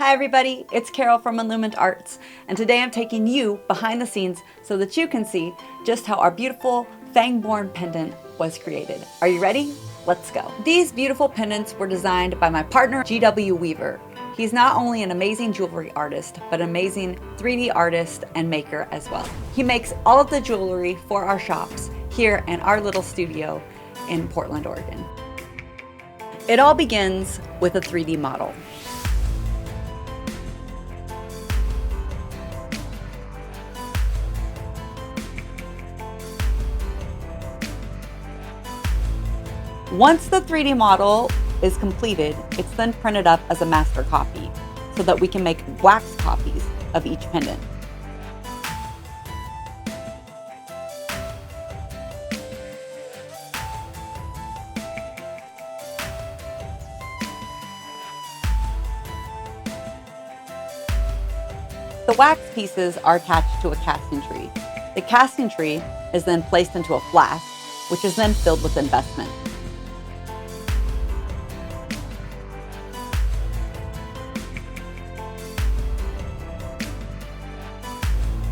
Hi everybody, it's Carol from Inlumined Arts, and today I'm taking you behind the scenes so that you can see just how our beautiful Fangborne pendant was created. Are you ready? Let's go. These beautiful pendants were designed by my partner, GW Weaver. He's not only an amazing jewelry artist, but an amazing 3D artist and maker as well. He makes all of the jewelry for our shops here in our little studio in Portland, Oregon. It all begins with a 3D model. Once the 3D model is completed, it's then printed up as a master copy so that we can make wax copies of each pendant. The wax pieces are attached to a casting tree. The casting tree is then placed into a flask, which is then filled with investment.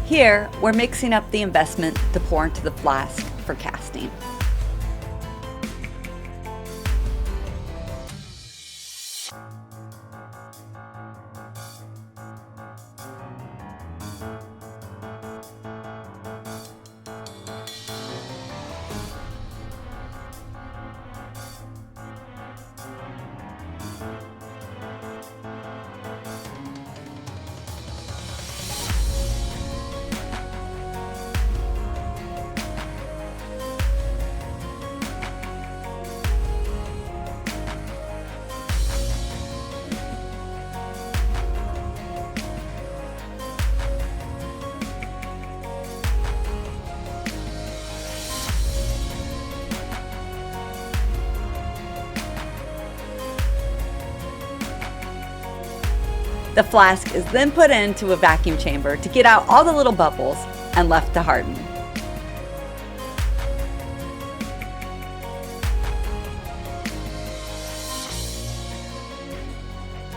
Here, we're mixing up the investment to pour into the flask for casting. The flask is then put into a vacuum chamber to get out all the little bubbles and left to harden.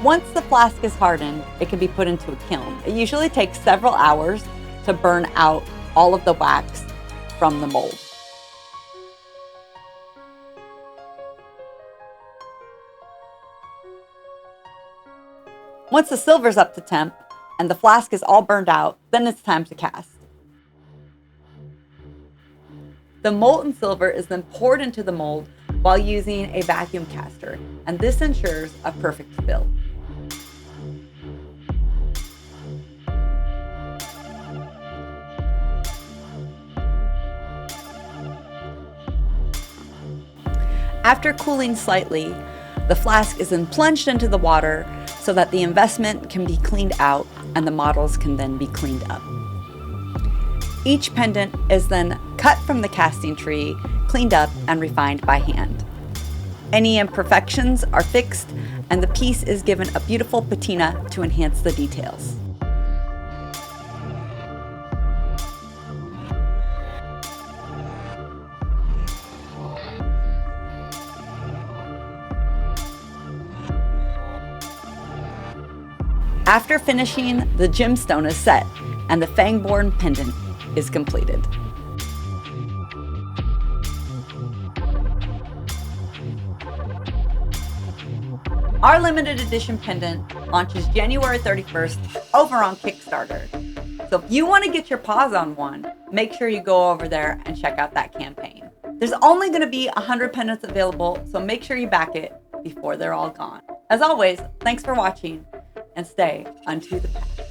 Once the flask is hardened, it can be put into a kiln. It usually takes several hours to burn out all of the wax from the mold. Once the silver's up to temp and the flask is all burned out, then it's time to cast. The molten silver is then poured into the mold while using a vacuum caster, and this ensures a perfect fill. After cooling slightly, the flask is then plunged into the water so that the investment can be cleaned out and the models can then be cleaned up. Each pendant is then cut from the casting tree, cleaned up, and refined by hand. Any imperfections are fixed, and the piece is given a beautiful patina to enhance the details. After finishing, the gemstone is set and the Fangborne pendant is completed. Our limited edition pendant launches January 31st over on Kickstarter. So if you want to get your paws on one, make sure you go over there and check out that campaign. There's only going to be 100 pendants available, so make sure you back it before they're all gone. As always, thanks for watching, and stay unto the path.